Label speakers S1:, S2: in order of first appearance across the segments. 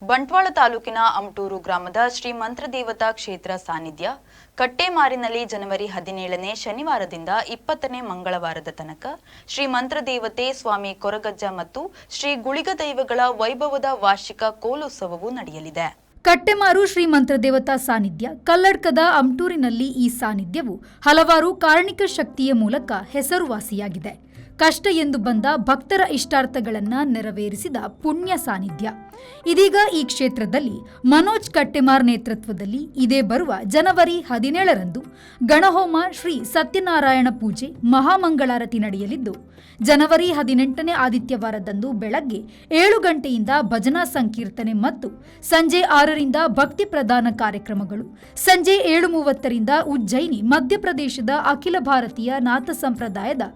S1: ಬಂಟ್ವಾಳ ತಾಲೂಕಿನ ಅಮಟೂರು ಗ್ರಾಮದ ಶ್ರೀ ಮಂತ್ರದೇವತಾ ಕ್ಷೇತ್ರ ಸಾನ್ನಿಧ್ಯ ಕಟ್ಟೆಮಾರಿನಲ್ಲಿ ಜನವರಿ 17ನೇ ಶನಿವಾರದಿಂದ 20ನೇ ಮಂಗಳವಾರದ ತನಕ ಶ್ರೀ ಮಂತ್ರದೇವತೆ ಸ್ವಾಮಿ ಕೊರಗಜ್ಜ ಮತ್ತು ಶ್ರೀ ಗುಳಿಗದೈವಗಳ ವೈಭವದ ವಾರ್ಷಿಕ ಕೋಲೋತ್ಸವವು ನಡೆಯಲಿದೆ.
S2: ಕಟ್ಟೆಮಾರು ಶ್ರೀ ಮಂತ್ರದೇವತಾ ಸಾನ್ನಿಧ್ಯ ಕಲ್ಲಡ್ಕದ ಅಮಟೂರಿನಲ್ಲಿ ಈ ಸಾನ್ನಿಧ್ಯವು ಹಲವಾರು ಕಾರಣಿಕ ಶಕ್ತಿಯ ಮೂಲಕ ಹೆಸರುವಾಸಿಯಾಗಿದೆ. ಕಷ್ಟ ಎಂದು ಬಂದ ಭಕ್ತರ ಇಷ್ಟಾರ್ಥಗಳನ್ನು ನೆರವೇರಿಸಿದ ಪುಣ್ಯ ಸಾನ್ನಿಧ್ಯ. ಇದೀಗ ಈ ಕ್ಷೇತ್ರದಲ್ಲಿ ಮನೋಜ್ ಕಟ್ಟೆಮಾರ್ ನೇತೃತ್ವದಲ್ಲಿ ಇದೇ ಬರುವ ಜನವರಿ 17ರಂದು ಗಣಹೋಮ ಶ್ರೀ ಸತ್ಯನಾರಾಯಣ ಪೂಜೆ ಮಹಾಮಂಗಳಾರತಿ ನಡೆಯಲಿದ್ದು, ಜನವರಿ 18ನೇ ಆದಿತ್ಯವಾರದಂದು ಬೆಳಗ್ಗೆ 7 ಗಂಟೆಯಿಂದ ಭಜನಾ ಸಂಕೀರ್ತನೆ ಮತ್ತು ಸಂಜೆ 6ರಿಂದ ಭಕ್ತಿ ಪ್ರದಾನ ಕಾರ್ಯಕ್ರಮಗಳು, ಸಂಜೆ 7:30ರಿಂದ ಉಜ್ಜಯಿನಿ ಮಧ್ಯಪ್ರದೇಶದ ಅಖಿಲ ಭಾರತೀಯ ನಾಥ ಸಂಪ್ರದಾಯದ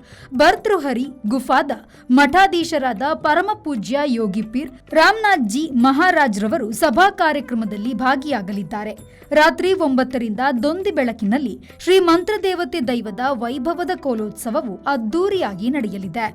S2: ಭರ್ತೃಹರಿ ಗುಫಾದ ಮಠಾಧೀಶರಾದ ಪರಮ ಪೂಜ್ಯ ಯೋಗಿ ಪೀರ್ ರಾಮನಾಥ್ ಜಿ ಮಹಾರಾಜ್ ರವರು ಸಭಾ ಕಾರ್ಯಕ್ರಮದಲ್ಲಿ ಭಾಗಿಯಾಗಲಿದ್ದಾರೆ. ರಾತ್ರಿ 9ರಿಂದ ದೊಂದಿ ಬೆಳಕಿನಲ್ಲಿ ಶ್ರೀ ಮಂತ್ರದೇವತೆ ದೈವದ ವೈಭವದ ಕೋಲೋತ್ಸವವು ಅದ್ದೂರಿಯಾಗಿ ನಡೆಯಲಿದೆ.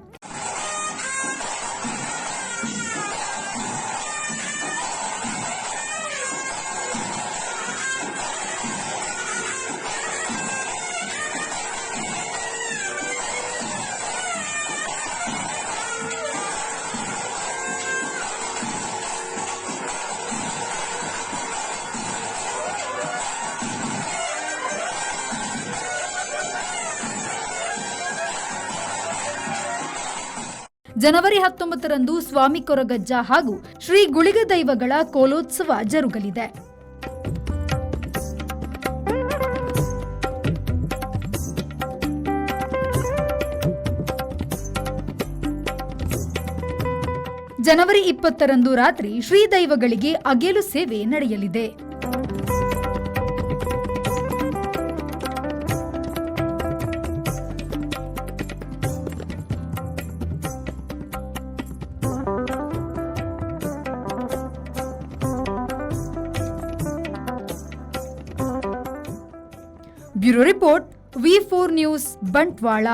S2: ಜನವರಿ 19ರಂದು ಸ್ವಾಮಿ ಕೊರಗಜ್ಜ ಹಾಗೂ ಶ್ರೀ ಗುಳಿಗದೈವಗಳ ಕೋಲೋತ್ಸವ ಜರುಗಲಿದೆ. ಜನವರಿ 20ರಂದು ರಾತ್ರಿ ಶ್ರೀದೈವಗಳಿಗೆ ಅಗೇಲು ಸೇವೆ ನಡೆಯಲಿದೆ. Bureau report V4 news Bantwal.